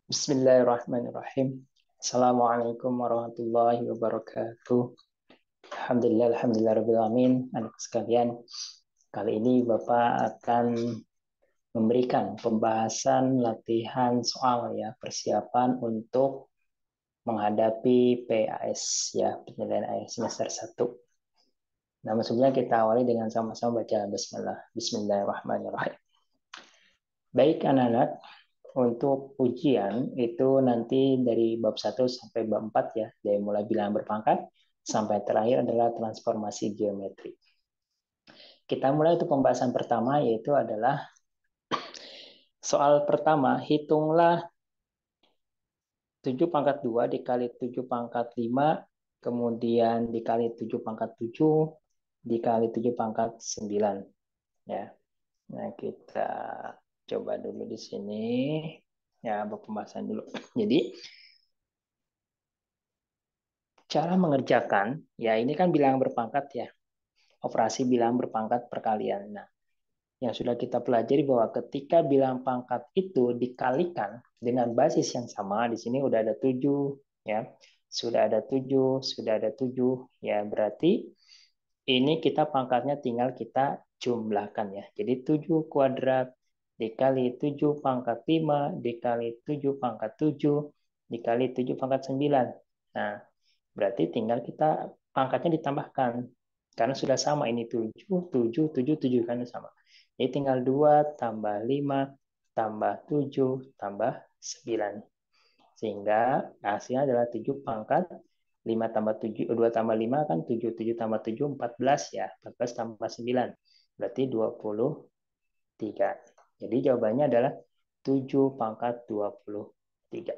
Bismillahirrahmanirrahim. Assalamualaikum warahmatullahi wabarakatuh. Alhamdulillah, rabbil anak sekalian, kali ini Bapak akan memberikan pembahasan latihan soal ya, persiapan untuk menghadapi PAS ya, penilaian akhir semester 1. Nah, sebelumnya kita awali dengan sama-sama baca basmalah. Bismillahirrahmanirrahim. Baik anak-anak, untuk ujian itu nanti dari bab 1 sampai bab 4 ya, dari mulai bilangan berpangkat sampai terakhir adalah transformasi geometri. Kita mulai untuk pembahasan pertama yaitu adalah soal pertama, hitunglah 7 pangkat 2 dikali 7 pangkat 5, kemudian dikali 7 pangkat 7, dikali 7 pangkat 9. Ya. Nah, kita coba dulu di sini. Ya, pembahasan dulu. Jadi, cara mengerjakan, ya ini kan bilangan berpangkat ya, operasi bilangan berpangkat perkalian. Nah, yang sudah kita pelajari bahwa ketika bilangan pangkat itu dikalikan dengan basis yang sama, di sini udah ada 7, ya, sudah ada 7, sudah ada 7, ya berarti ini kita pangkatnya tinggal kita jumlahkan ya. Jadi 7 kuadrat dikali 7 pangkat 5 dikali 7 pangkat 7 dikali 7 pangkat 9. Nah, berarti tinggal kita pangkatnya ditambahkan. Karena sudah sama ini 7, 7, 7, 7 kan sama. Jadi tinggal 2 tambah 5 tambah 7 tambah 9. Sehingga hasilnya adalah 7 pangkat 5 tambah 7, 2 tambah 5 kan 7, 7 tambah 7, 14 ya. 14 tambah 9, berarti 23. Jadi jawabannya adalah 7 pangkat 23.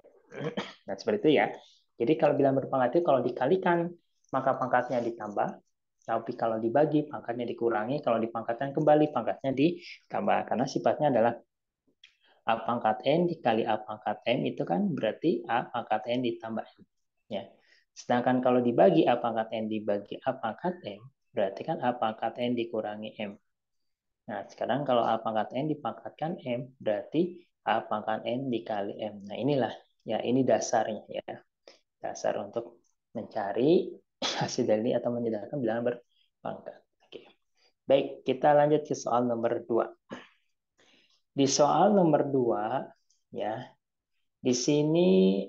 Nah, seperti itu ya. Jadi kalau bilang berpangkat itu kalau dikalikan, maka pangkatnya ditambah. Tapi kalau dibagi, pangkatnya dikurangi. Kalau dipangkatkan kembali, pangkatnya ditambah. Karena sifatnya adalah A pangkat N dikali A pangkat M itu kan berarti A pangkat N ditambah M. Ya. Sedangkan kalau dibagi A pangkat N dibagi A pangkat M, berarti kan A pangkat N dikurangi M. Nah, sekarang kalau A pangkat N dipangkatkan M, berarti A pangkat N dikali M. Nah, inilah, ya ini dasarnya ya. Dasar untuk mencari hasil dari atau menyederhanakan bilangan berpangkat. Oke. Baik, kita lanjut ke soal nomor 2. Di soal nomor 2, ya, di sini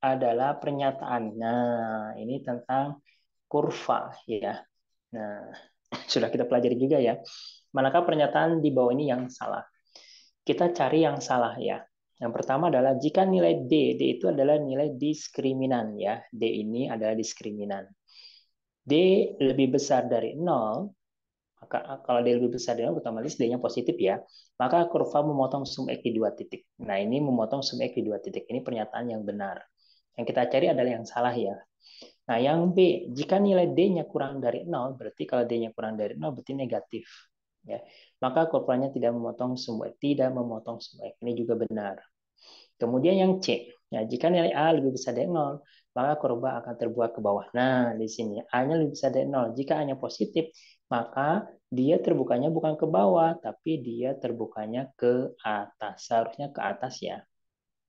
adalah pernyataan. Nah, ini tentang kurva ya. Nah, sudah kita pelajari juga ya. Manakah pernyataan di bawah ini yang salah? Kita cari yang salah ya. Yang pertama adalah jika nilai D itu adalah nilai diskriminan ya. D ini adalah diskriminan. D lebih besar dari 0, maka kalau D lebih besar dari 0, otomatis D-nya positif ya. Maka kurva memotong sum X di 2 titik. Nah, ini memotong sum X di 2 titik. Ini pernyataan yang benar. Yang kita cari adalah yang salah ya. Nah, yang B, jika nilai D-nya kurang dari 0, berarti kalau D-nya kurang dari 0 berarti negatif. Ya. Maka kurvanya tidak memotong sum X, tidak memotong sum X. Ini juga benar. Kemudian yang C, ya, jika nilai A lebih besar dari 0, maka kurva akan terbuat ke bawah. Nah, di sini A-nya lebih besar dari 0. Jika A-nya positif, maka dia terbukanya bukan ke bawah, tapi dia terbukanya ke atas. Seharusnya ke atas ya.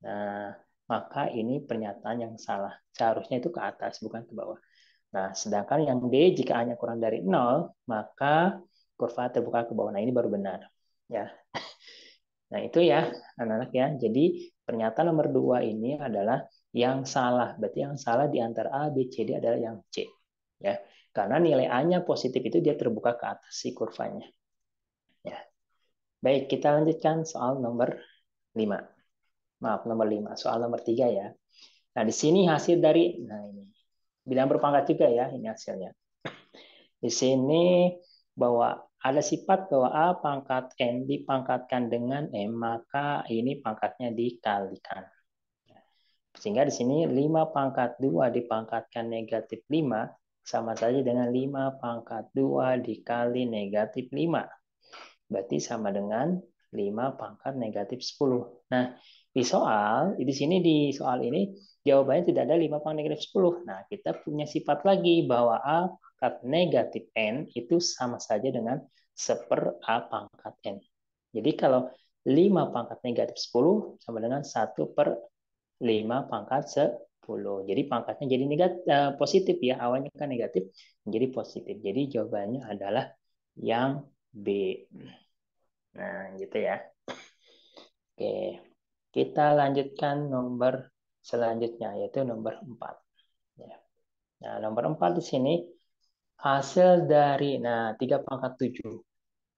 Nah, maka ini pernyataan yang salah. Seharusnya itu ke atas, bukan ke bawah. Nah, sedangkan yang D, jika A-nya kurang dari 0, maka kurva terbuka ke bawah. Nah, ini baru benar. Ya. Nah, itu ya, anak-anak ya. Jadi, pernyataan nomor 2 ini adalah yang salah. Berarti yang salah di antara A, B, C, D adalah yang C. Ya. Karena nilai A-nya positif itu dia terbuka ke atas si kurvanya. Ya. Baik, kita lanjutkan soal nomor 5. Maaf, nomor 5. Soal nomor 3 ya. Nah, di sini hasil dari, nah ini, bilang berpangkat juga ya, ini hasilnya. Di sini bahwa ada sifat bahwa A pangkat N dipangkatkan dengan M, maka ini pangkatnya dikalikan. Sehingga di sini 5 pangkat 2 dipangkatkan negatif 5 sama saja dengan 5 pangkat 2 dikali negatif 5. Berarti sama dengan 5 pangkat negatif 10. Nah, di soal ini jawabannya tidak ada 5 pangkat negatif 10. Nah, kita punya sifat lagi bahwa A pangkat negatif N itu sama saja dengan 1 A pangkat N. Jadi kalau 5 pangkat negatif 10 sama dengan 1 5 pangkat 10. Jadi pangkatnya jadi positif ya. Awalnya kan negatif menjadi positif. Jadi jawabannya adalah yang B. Nah, gitu ya. Oke. Kita lanjutkan nomor selanjutnya yaitu nomor 4. Ya. Nah, nomor 4 di sini hasil dari 3 pangkat 7.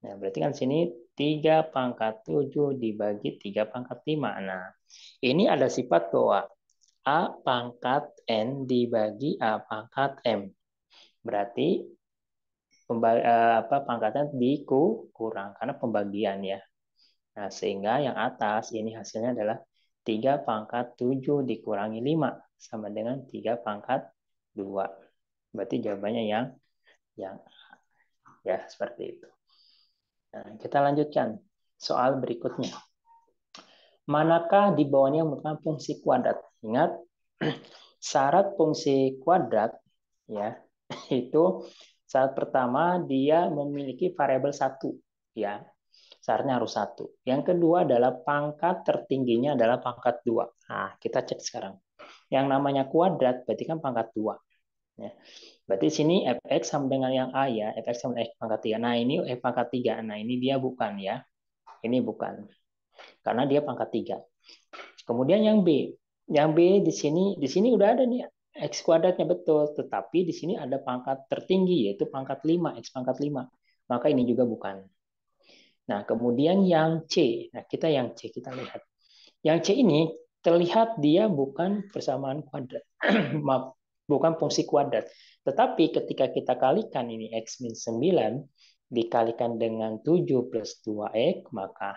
Nah, berarti kan sini 3 pangkat 7 dibagi 3 pangkat 5. Nah, ini ada sifat bahwa A pangkat N dibagi A pangkat M. Berarti pangkatnya dikurang karena pembagian ya. Nah, sehingga yang atas ini hasilnya adalah 3 pangkat 7 dikurangi 5 sama dengan 3 pangkat 2. Berarti jawabannya yang ya seperti itu. Nah, kita lanjutkan soal berikutnya. Manakah di bawahnya merupakan fungsi kuadrat? Ingat, syarat fungsi kuadrat ya itu syarat pertama dia memiliki variabel 1 ya. Syaratnya harus 1. Yang kedua adalah pangkat tertingginya adalah pangkat 2. Nah, kita cek sekarang. Yang namanya kuadrat berarti kan pangkat 2 ya. Berarti sini fx sama dengan yang A ya, fx sama x pangkat 3. Nah, ini f pangkat 3. Nah, ini dia bukan ya. Ini bukan. Karena dia pangkat 3. Kemudian yang B. Yang B di sini udah ada nih x kuadratnya betul, tetapi di sini ada pangkat tertinggi yaitu pangkat 5, x pangkat 5. Maka ini juga bukan. Nah, kemudian yang C. Nah, kita lihat. Yang C ini terlihat dia bukan persamaan kuadrat. Maaf, bukan fungsi kuadrat. Tetapi ketika kita kalikan ini x min 9 dikalikan dengan 7 plus 2x, maka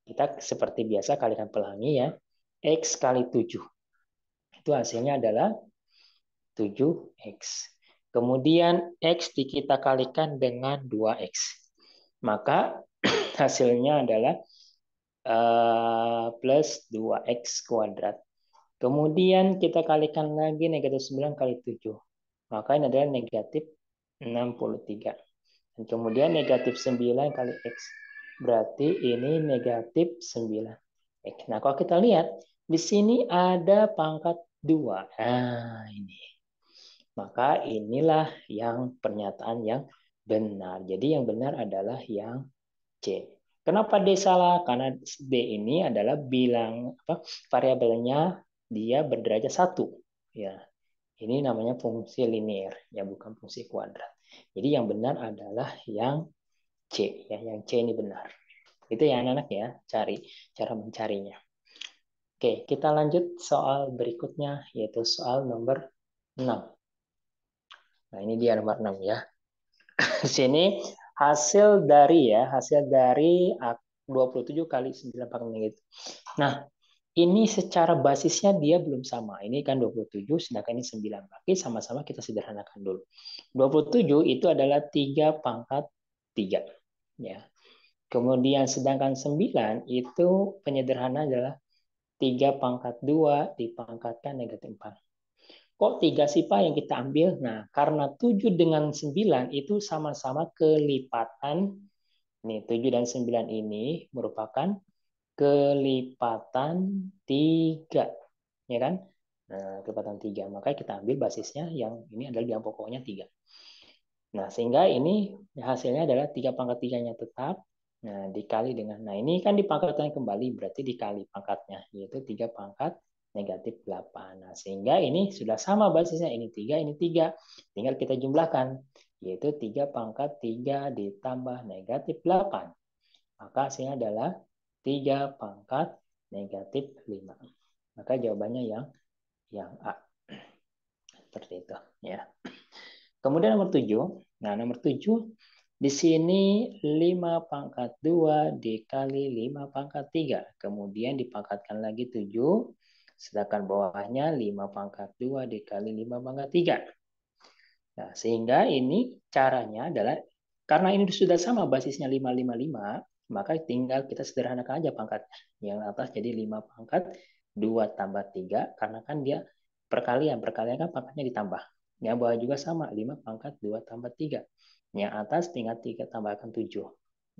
kita seperti biasa kalikan pelangi ya. X kali 7. Itu hasilnya adalah 7x. Kemudian x kita kalikan dengan 2x. Maka hasilnya adalah plus 2x kuadrat. Kemudian kita kalikan lagi negatif 9 kali 7. Maka ini adalah negatif 63. Dan kemudian negatif 9 kali x. Berarti ini negatif 9. Nah, kalau kita lihat, di sini ada pangkat 2. Nah, ini. Maka inilah yang pernyataan yang benar. Jadi yang benar adalah yang C. Kenapa D salah? Karena D ini adalah variabelnya dia berderajat 1. Ya, ini namanya fungsi linear, ya bukan fungsi kuadrat. Jadi yang benar adalah yang C. Ya, yang C ini benar. Itu ya anak-anak ya, cara mencarinya. Oke, kita lanjut soal berikutnya, yaitu soal nomor 6. Nah, ini dia nomor 6 ya. Di sini hasil dari 27 kali 9 pangkat negatif. Nah, ini secara basisnya dia belum sama. Ini kan 27, sedangkan ini 9. Oke, sama-sama kita sederhanakan dulu. 27 itu adalah 3 pangkat 3. Ya. Kemudian sedangkan 9 itu penyederhanaan adalah 3 pangkat 2 dipangkatkan negatif 4. Kok 3 sih Pak yang kita ambil? Nah, karena 7 dengan 9 itu sama-sama kelipatan. Nih, 7 dan 9 ini merupakan kelipatan 3. Ya kan? Nah, kelipatan 3. Maka kita ambil basisnya yang ini adalah yang pokoknya 3. Nah, sehingga ini hasilnya adalah 3 pangkat 3-nya tetap. Nah, dikali dengan, nah ini kan dipangkatkan kembali, berarti dikali pangkatnya, yaitu 3 pangkat negatif 8. Nah, sehingga ini sudah sama basisnya, ini 3, ini 3. Tinggal kita jumlahkan, yaitu 3 pangkat 3 ditambah negatif 8. Maka hasilnya adalah 3 pangkat negatif 5. Maka jawabannya yang A. Seperti itu. Ya. Kemudian nomor 7. Nah, nomor 7 di sini 5 pangkat 2 dikali 5 pangkat 3. Kemudian dipangkatkan lagi 7. Sedangkan bawahnya 5 pangkat 2 dikali 5 pangkat 3. Nah, sehingga ini caranya adalah, karena ini sudah sama basisnya 5, 5, 5, maka tinggal kita sederhanakan aja pangkatnya. Yang atas jadi 5 pangkat 2 tambah 3, karena kan dia perkalian. Perkalian kan pangkatnya ditambah. Yang bawah juga sama, 5 pangkat 2 tambah 3. Yang atas tinggal 3 tambahkan 7.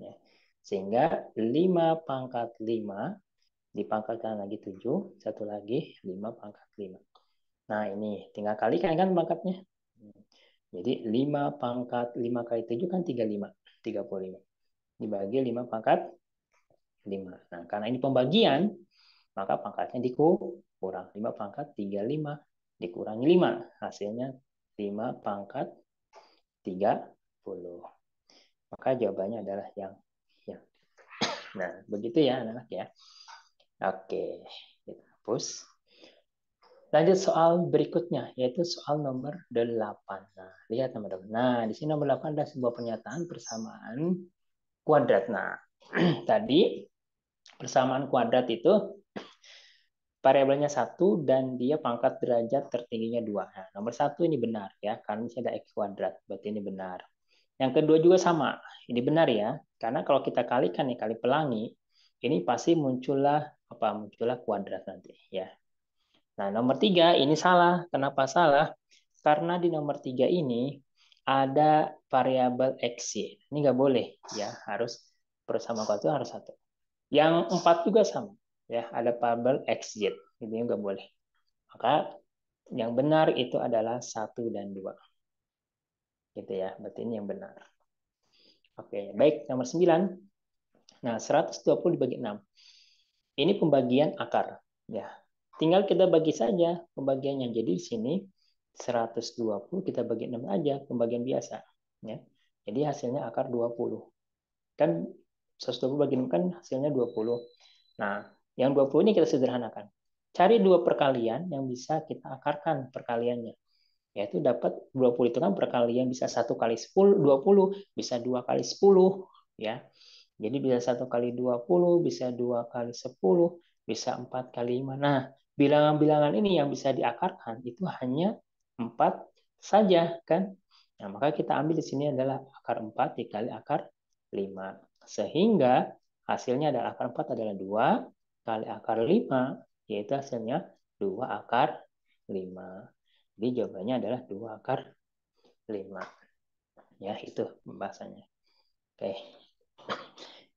Ya. Sehingga 5 pangkat 5 dipangkatkan lagi 7, satu lagi 5 pangkat 5. Nah, ini tinggal kalikan kan pangkatnya. Jadi 5 pangkat 5 kali 7 kan 35, 35. Dibagi 5 pangkat 5. Nah, karena ini pembagian, maka pangkatnya dikurang. 5 pangkat 35 dikurangi 5. Hasilnya 5 pangkat 30. Maka jawabannya adalah yang. Nah, begitu ya anak-anak ya. Oke, kita hapus. Lanjut soal berikutnya, yaitu soal nomor 8. Nah, lihat teman-teman. Nah, di sini nomor 8 adalah sebuah pernyataan persamaan kuadrat. Nah, tadi persamaan kuadrat itu variabelnya 1 dan dia pangkat derajat tertingginya 2. Nah, nomor 1 ini benar ya, karena ini ada x kuadrat, berarti ini benar. Yang kedua juga sama, ini benar ya, karena kalau kita kalikan nih, kali pelangi, ini pasti muncullah kuadrat nanti ya. Nah, nomor 3 ini salah. Kenapa salah? Karena di nomor 3 ini ada variabel x, y. Ini nggak boleh ya, harus bersama kuadrat harus 1. Yang 4 juga sama. Ya, ada variabel x, y. Ini nggak boleh. Maka yang benar itu adalah 1 dan 2. Gitu ya, berarti ini yang benar. Oke, baik. Nomor 9. Nah, 120 dibagi 6. Ini pembagian akar. Ya, tinggal kita bagi saja pembagiannya. Jadi di sini 120 kita bagi 6 aja, pembagian biasa. Ya. Jadi hasilnya akar 20. Kan 120 bagi 6 kan hasilnya 20. Nah, yang 20 ini kita sederhanakan. Cari dua perkalian yang bisa kita akarkan perkaliannya. Yaitu dapat 20 itu kan perkalian bisa 1 kali 10, 20, bisa 2 kali 10. Ya. Jadi bisa 1 kali 20, bisa 2 kali 10, bisa 4 kali 5. Nah, bilangan-bilangan ini yang bisa diakarkan itu hanya 4 saja, kan? Nah, maka kita ambil di sini adalah akar 4 dikali akar 5. Sehingga hasilnya adalah akar 4 adalah 2 kali akar 5, yaitu hasilnya 2 akar 5. Jadi jawabannya adalah 2 akar 5. Ya, itu pembahasannya. Oke.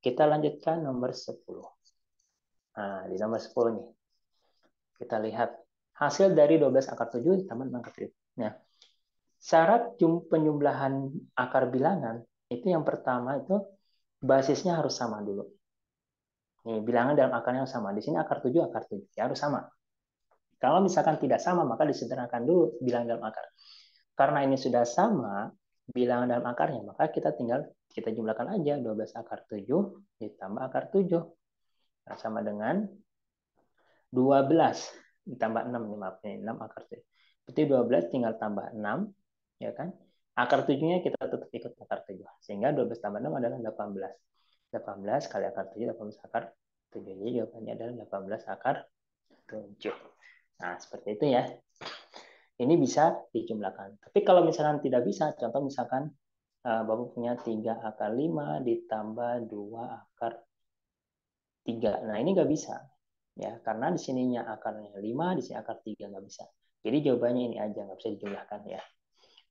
Kita lanjutkan nomor 10. Nah, di nomor 10 nih. Kita lihat hasil dari 12 akar 7 ditambah 6 akar 7. Nah, syarat penjumlahan akar bilangan itu yang pertama itu basisnya harus sama dulu. Nih, bilangan dalam akarnya sama. Di sini akar 7 akar 7. Ya, harus sama. Kalau misalkan tidak sama, maka disederhanakan dulu bilangan dalam akar. Karena ini sudah sama bilangan dalam akarnya, maka kita tinggal kita jumlahkan aja 12 akar 7 ditambah akar 7. Nah, sama dengan 12 ditambah 6 nih, maaf nih, 6 akar 7. Berarti 12 tinggal tambah 6, ya kan? Akar 7-nya kita tetap ikut akar 7. Sehingga 12 tambah 6 adalah 18. 18 kali akar 7, 18 akar 7. Jadi jawabannya adalah 18 akar 7. Nah, seperti itu ya. Ini bisa dijumlahkan. Tapi kalau misalkan tidak bisa, contoh misalkan Bapak punya 3 akar 5 ditambah 2 akar 3. Nah, ini nggak bisa. Ya, karena di sininya akarnya 5, di sini akar 3 nggak bisa. Jadi jawabannya ini aja, nggak bisa dijumlahkan ya.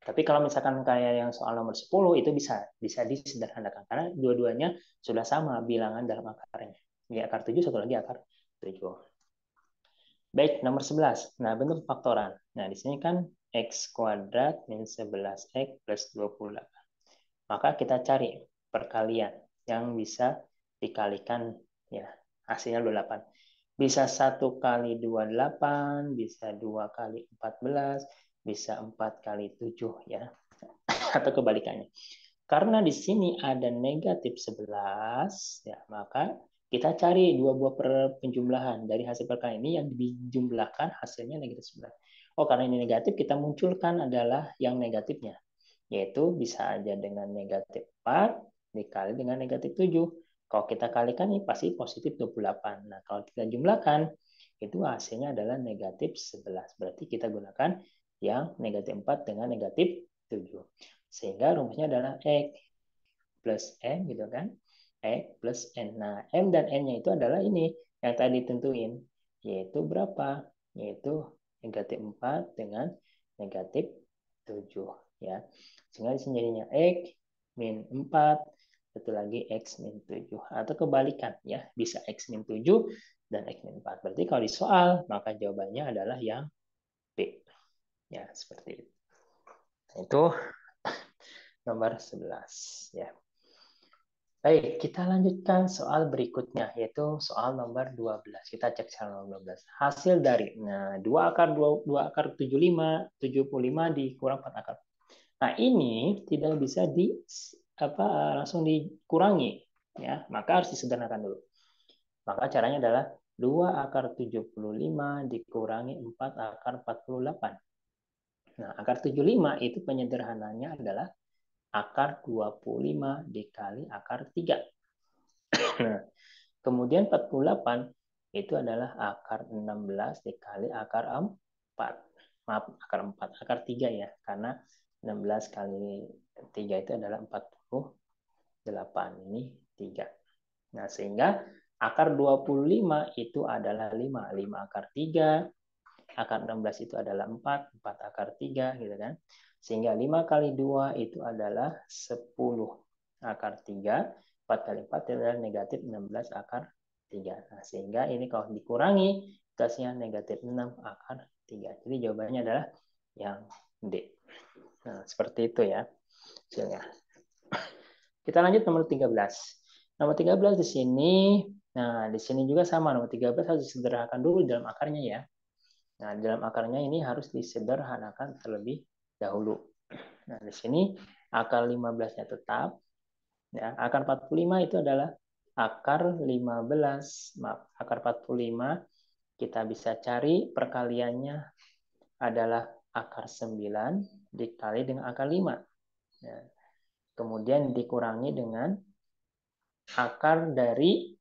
Tapi kalau misalkan kayak yang soal nomor 10 itu bisa disederhanakan karena dua-duanya sudah sama bilangan dalam akarnya. Ini akar 7, satu lagi akar 7. Baik, nomor 11. Nah, bentuk faktoran. Nah, di sini kan x kuadrat min 11x plus 28. Maka kita cari perkalian yang bisa dikalikan ya, hasilnya 28. Bisa 1 kali 28, bisa 2 kali 14, bisa 4 kali 7 ya. Atau kebalikannya. Karena di sini ada negatif 11, ya, maka kita cari dua buah penjumlahan dari hasil perkalian ini yang dijumlahkan hasilnya negatif 11. Oh, karena ini negatif, kita munculkan adalah yang negatifnya. Yaitu bisa aja dengan negatif 4 dikali dengan negatif 7. Kalau kita kalikan ini pasti positif 28. Nah, kalau kita jumlahkan, itu hasilnya adalah negatif 11. Berarti kita gunakan yang negatif 4 dengan negatif 7. Sehingga rumusnya adalah X plus N gitu kan. X plus N. Nah, M dan N-nya itu adalah ini yang tadi ditentuin. Yaitu berapa? Yaitu negatif 4 dengan negatif 7. Ya. Sehingga di sini jadinya X min 4 satu lagi X min 7. Atau kebalikan ya, bisa X min 7 dan X min 4. Berarti kalau di soal, maka jawabannya adalah yang B. Ya, seperti itu. Itu nomor 11 ya. Baik, kita lanjutkan soal berikutnya, yaitu soal nomor 12. Kita cek soal nomor 12. Hasil dari, nah, 2 akar 75, 75 dikurang 4 akar. Nah, ini tidak bisa langsung dikurangi. Ya, maka harus disederhanakan dulu. Maka caranya adalah 2 akar 75 dikurangi 4 akar 48. Nah, akar 75 itu penyederhananya adalah akar 25 dikali akar 3. Nah, kemudian 48 itu adalah akar 16 dikali akar 4. Maaf, akar 4. Akar 3 ya. Karena 16 kali 3 itu adalah 48. Ini 3. Nah, sehingga akar 25 itu adalah 5. 5 akar 3. Akar 16 itu adalah 4. 4 akar 3. Gitu kan. Sehingga 5 kali 2 itu adalah 10 akar 3. 4 kali 4 itu adalah negatif 16 akar 3. Nah, sehingga ini kalau dikurangi, hasilnya negatif 6 akar 3. Jadi jawabannya adalah yang D. Nah, seperti itu ya hasilnya. Kita lanjut nomor 13. Nomor 13 di sini, nah di sini juga sama, nomor 13 harus disederhanakan dulu dalam akarnya ya. Nah, dalam akarnya ini harus disederhanakan terlebih dahulu. Nah, di sini akar 15-nya tetap. Ya, akar 45 itu adalah akar 15. Maaf, akar 45 kita bisa cari perkaliannya adalah akar 9 dikali dengan akar 5. Ya. Kemudian dikurangi dengan akar dari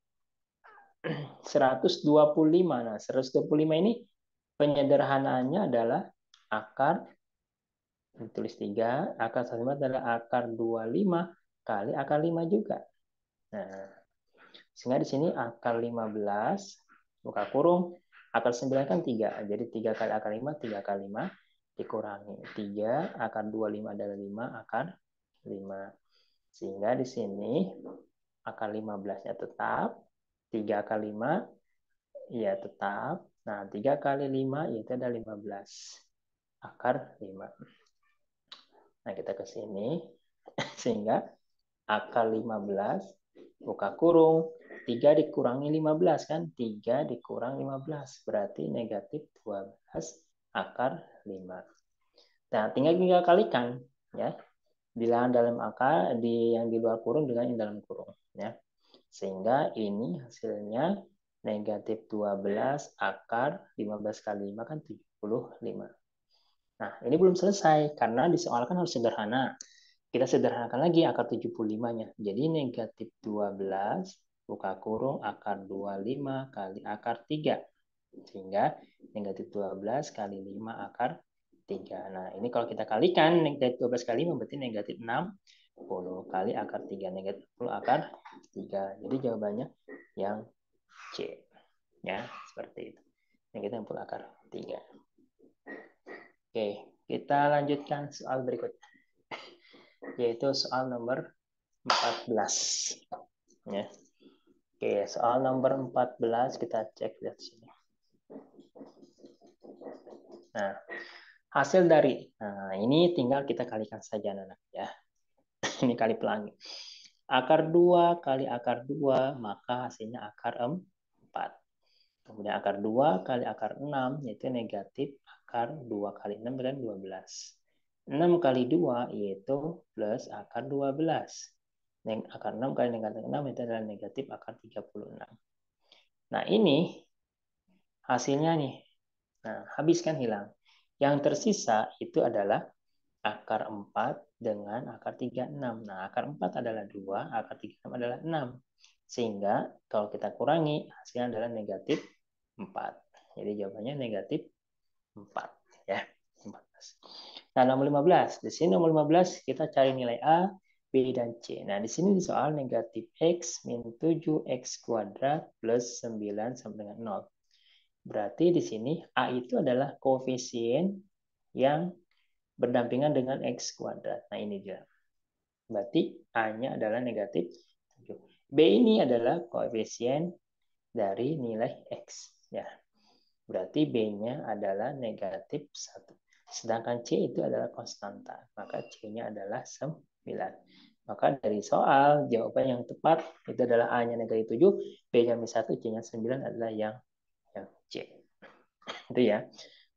125. Nah, 125 ini penyederhanaannya adalah akar, ditulis 3, akar 105 adalah akar 25 kali akar 5 juga. Nah, sehingga di sini akar 15, buka kurung, akar 9 kan 3. Jadi 3 kali akar 5, 3 kali 5 dikurangi 3, akar 25 adalah 5, akar 5. Sehingga di sini akar 15-nya tetap, 3 kali 5 ya tetap. Nah, 3 kali 5 itu ada 15. Akar 5. Nah, kita ke sini. Sehingga akar 15, buka kurung, 3 dikurangi 15 kan? 3 dikurang 15. Berarti negatif 12 akar 5. Nah, tinggal kalikan. Ya. Bilangan dalam akar, yang di luar kurung dengan yang dalam kurung. Ya. Sehingga ini hasilnya negatif 12 akar 15 kali 5 kan 75. Nah, ini belum selesai karena disoalkan harus sederhana. Kita sederhanakan lagi akar 75-nya. Jadi negatif 12 buka kurung akar 25 kali akar 3. Sehingga negatif 12 kali 5 akar 3. Nah, ini kalau kita kalikan negatif 12 kali 5 berarti negatif 60 kali akar 3. Negatif 10 akar 3. Jadi jawabannya yang C. Ya, seperti itu. Negatif 60 akar 3. Oke, kita lanjutkan soal berikutnya. Yaitu soal nomor 14. Ya. Oke, soal nomor 14 kita cek lihat sini. Nah, hasil dari, nah ini tinggal kita kalikan saja anak-anak ya. Ini kali pelangi. Akar 2 kali akar 2, maka hasilnya akar 4. Kemudian akar 2 kali akar 6, yaitu negatif akar 2 kali 6 dan 12. 6 kali 2 yaitu plus akar 12. Akar 6 kali negatif 6 itu adalah negatif akar 36. Nah, ini hasilnya nih. Nah, habis kan hilang. Yang tersisa itu adalah akar 4 dengan akar 36. Nah, akar 4 adalah 2, akar 36 adalah 6. Sehingga kalau kita kurangi, hasilnya adalah negatif 4. Jadi jawabannya negatif 4. Ya, 14. Nah, nomor 15. Di sini nomor 15 kita cari nilai A, B, dan C. Nah, di sini di soal negatif X min 7X kuadrat plus 9 sama dengan 0. Berarti di sini A itu adalah koefisien yang berdampingan dengan X kuadrat. Nah, ini dia. Berarti A-nya adalah negatif 7. B ini adalah koefisien dari nilai X. Ya. Berarti B-nya adalah negatif 1. Sedangkan C itu adalah konstanta. Maka C-nya adalah 9. Maka dari soal, jawaban yang tepat itu adalah A-nya negatif 7, B-nya minus 1, C-nya 9 adalah yang C. Itu ya,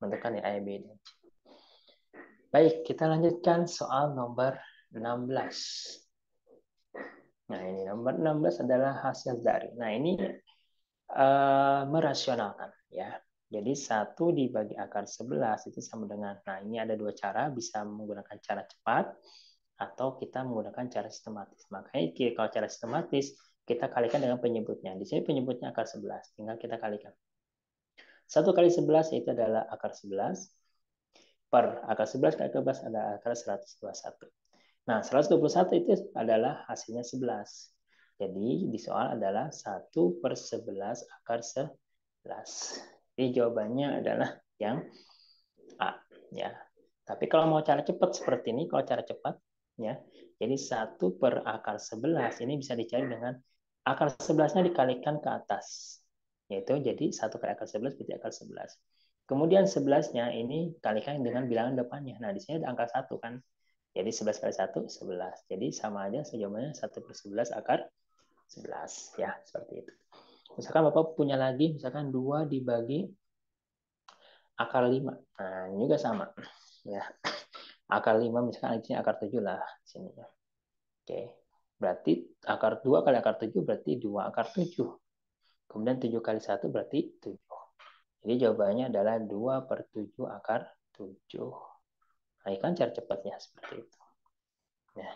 menentukan A, B, dan C. Baik, kita lanjutkan soal nomor 16. Nah, ini nomor 16 adalah hasil dari. Nah, ini merasionalkan ya. Jadi 1 dibagi akar 11 itu sama dengan, nah ini ada dua cara, bisa menggunakan cara cepat atau kita menggunakan cara sistematis. Makanya kalau cara sistematis, kita kalikan dengan penyebutnya. Di sini penyebutnya akar 11, tinggal kita kalikan. 1 kali 11 itu adalah akar 11, per akar 11 kali 11 adalah akar 121. Nah, 121 itu adalah hasilnya 11. Jadi di soal adalah 1 per 11 akar 11. Jadi jawabannya adalah yang A. Ya. Tapi kalau mau cara cepat seperti ini, kalau cara cepat, ya, jadi 1 per akar 11 ini bisa dicari dengan akar 11-nya dikalikan ke atas. Yaitu jadi 1 kali akar 11 berarti akar 11. Kemudian 11-nya ini kalikan dengan bilangan depannya. Nah, di sini ada angka 1 kan. Jadi 11 kali 1, 11. Jadi sama aja jawabannya 1 per 11 akar 11. Ya, seperti itu. Misalkan Bapak punya lagi, misalkan 2 dibagi akar 5. Nah, ini juga sama. Ya. Akar 5 misalkan di sini akar 7 lah di sini ya. Oke. Berarti akar 2 kali akar 7 berarti 2 akar 7. Kemudian 7 kali 1 berarti 7. Jadi jawabannya adalah 2 per 7 akar 7. Nah, ini kan cara cepatnya seperti itu. Ya.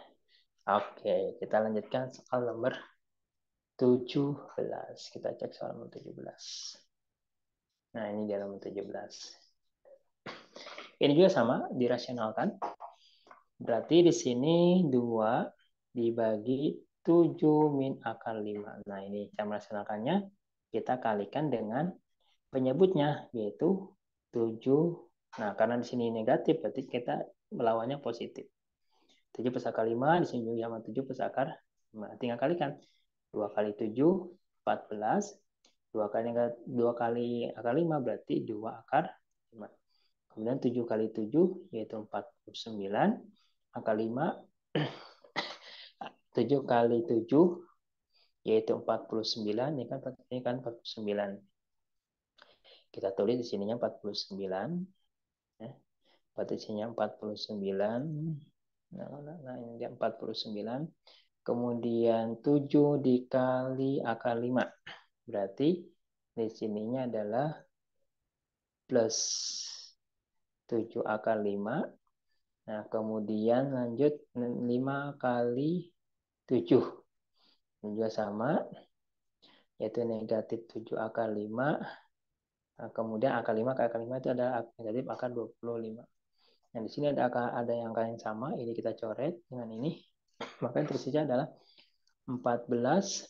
Oke, kita lanjutkan soal nomor 17. Kita cek soal nomor 17. Nah, ini di nomor 17. Ini juga sama, dirasionalkan. Berarti di sini 2 dibagi 7 min akar 5. Nah, ini cara merasionalkannya kita kalikan dengan penyebutnya, yaitu 7. Nah, karena di sini negatif, berarti kita melawannya positif. 7 plus akar 5, di sini juga sama 7 plus akar 5. Tinggal kalikan. 2 kali 7, 14. 2 kali akar 5 berarti 2 akar 5. Kemudian 7 kali 7 yaitu 49. Akar 5 7 kali 7 yaitu 49. Ini kan 49. Kita tulis di sininya 49. Ya. Berarti sininya 49. Nah, ini dia 49. Kemudian 7 dikali akar 5. Berarti di sininya adalah plus 7 akar 5. Nah, kemudian lanjut 5 kali 7. Ini juga sama, yaitu negatif 7 akar 5. Nah, kemudian akar 5 kali akar 5 itu adalah negatif akar 25. Nah, di sini ada yang angka yang sama, ini kita coret dengan ini. Maka yang tersisa adalah 14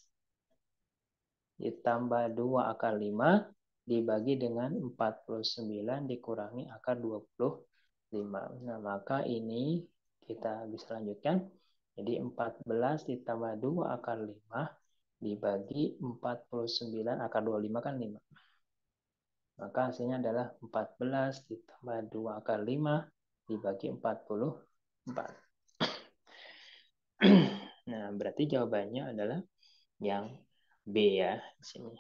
ditambah 2 akar 5 dibagi dengan 49 dikurangi akar 25. Nah, maka ini kita bisa lanjutkan. Jadi 14 ditambah 2 akar 5 dibagi 49 akar 25 kan 5. Maka hasilnya adalah 14 ditambah 2 akar 5 dibagi 44. Nah, berarti jawabannya adalah yang B ya di sini.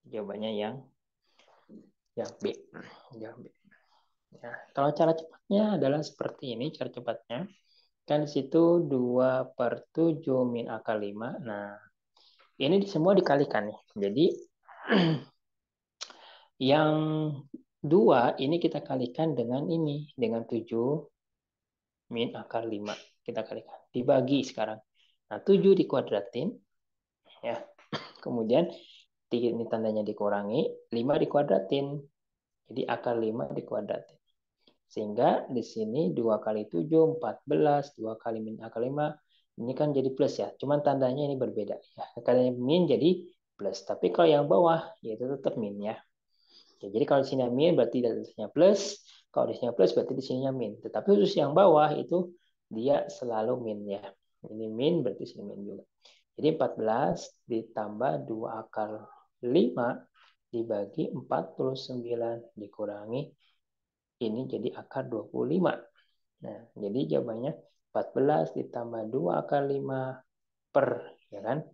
Jawabannya yang B. Yang B. Ya, kalau cara cepatnya adalah seperti ini cara cepatnya. Kan di situ 2 per 7 min akar 5. Nah, ini semua dikalikan nih. Jadi yang 2 ini kita kalikan dengan ini, dengan 7 min akar 5. Kita kalikan. Dibagi sekarang. Nah, 7 dikuadratin. Ya. Kemudian ini tandanya dikurangi, 5 dikuadratin. Jadi akar 5 dikuadratin. Sehingga di sini 2 kali 7, 14. 2 kali min akar 5. Ini kan jadi plus ya. Cuman tandanya ini berbeda. Ya. Kalau min jadi plus. Tapi kalau yang bawah, yaitu tetap min ya. Ya, jadi kalau di sini min berarti di atasnya plus. Kalau di sini plus berarti di sininya min. Tetapi khusus yang bawah itu dia selalu min ya. Ini min berarti sini min juga. Jadi 14 ditambah 2 akar 5 dibagi 49 dikurangi ini jadi akar 25. Nah, jadi jawabannya 14 ditambah 2 akar 5 per, ya kan?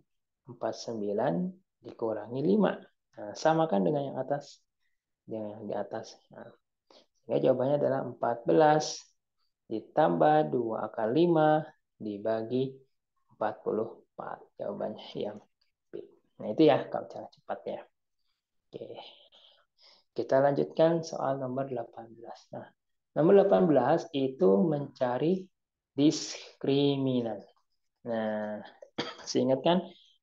49 dikurangi 5. Nah, sama kan dengan yang atas. Dengan yang di atas. Nah, sehingga jawabannya adalah 14 ditambah 2 akar 5 dibagi 44. Jawabannya yang B. Nah, itu ya kalau cara cepatnya. Oke. Kita lanjutkan soal nomor 18. Nah, nomor 18 itu mencari diskriminan. Nah, masih ingat kan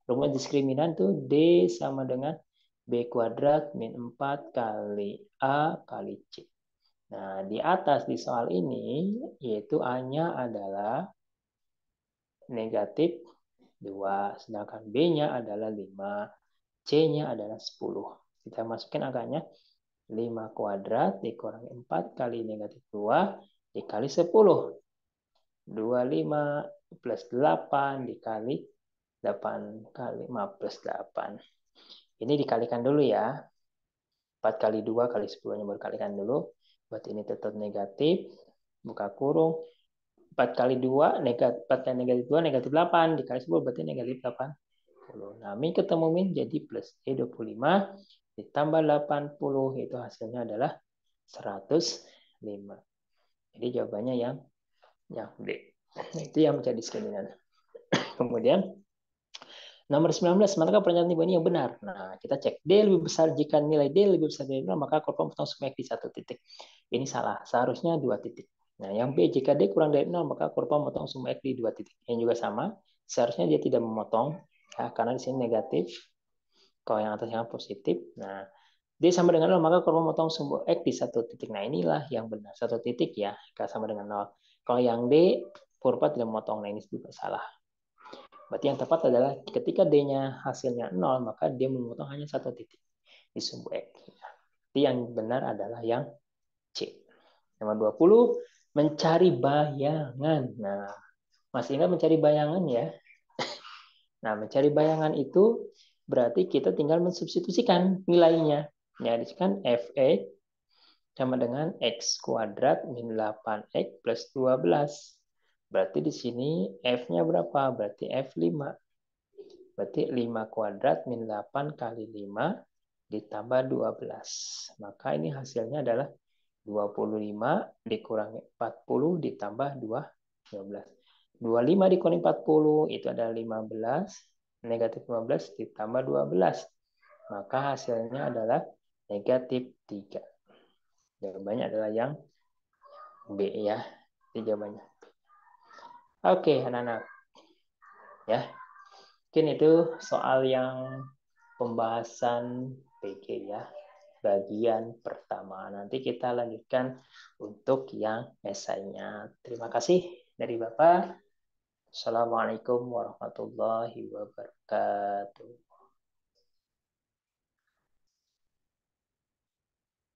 rumus diskriminan tuh D sama dengan B kuadrat min 4 kali A kali C. Nah, di atas di soal ini yaitu A-nya adalah negatif 2, sedangkan B-nya adalah 5, C-nya adalah 10. Kita masukin angkanya 5 kuadrat dikurangi 4 kali negatif 2 dikali 10. 25 plus 8 dikali 8 kali 5 plus 8. Ini dikalikan dulu ya. 4 kali 2 kali 10-nya berkalikan dulu. Buat ini tetap negatif. Buka kurung. 4 kali 2, negatif 4 kali negatif 2, negatif 8. Dikali 10 berarti negatif 80. Nah, min ketemu min jadi plus E 25 ditambah 80 itu hasilnya adalah 105. Jadi jawabannya yang B. Nah, itu yang menjadi diskriminan. Kemudian nomor 19, manakah pernyataan ibu ini yang benar? Nah, kita cek. D lebih besar jika nilai D lebih besar dari 0, maka korban potong semua X di 1 titik. Ini salah. Seharusnya 2 titik. Nah, yang B, jika D kurang dari 0, maka korban potong semua X di 2 titik. Yang juga sama. Seharusnya dia tidak memotong. Ya, karena di sini negatif. Kalau yang atasnya positif. Nah, D sama dengan 0, maka korban potong semua X di 1 titik. Nah, inilah yang benar. 1 titik ya, kalau sama dengan 0. Kalau yang D, kurva tidak memotong. Nah, ini juga salah. Berarti yang tepat adalah ketika D-nya hasilnya 0, maka dia memotong hanya 1 titik di sumbu X. Jadi yang benar adalah yang C. Nomor 20, mencari bayangan. Nah, masih ingat mencari bayangan ya? Nah, mencari bayangan itu berarti kita tinggal mensubstitusikan nilainya. Ya, di sini kan Fx sama dengan X kuadrat min 8X plus 12. Berarti di sini F-nya berapa? Berarti F5. Berarti 5 kuadrat min 8 kali 5 ditambah 12. Maka ini hasilnya adalah 25 dikurangi 40 ditambah 12. 25 dikurangi 40 itu adalah 15. Negatif 15 ditambah 12. Maka hasilnya adalah negatif 3. Jawabannya adalah yang B ya. Itu jawabannya. Oke, anak-anak. Ya. Mungkin itu soal yang pembahasan PG ya, bagian pertama. Nanti kita lanjutkan untuk yang esainya. Terima kasih dari Bapak. Assalamualaikum warahmatullahi wabarakatuh.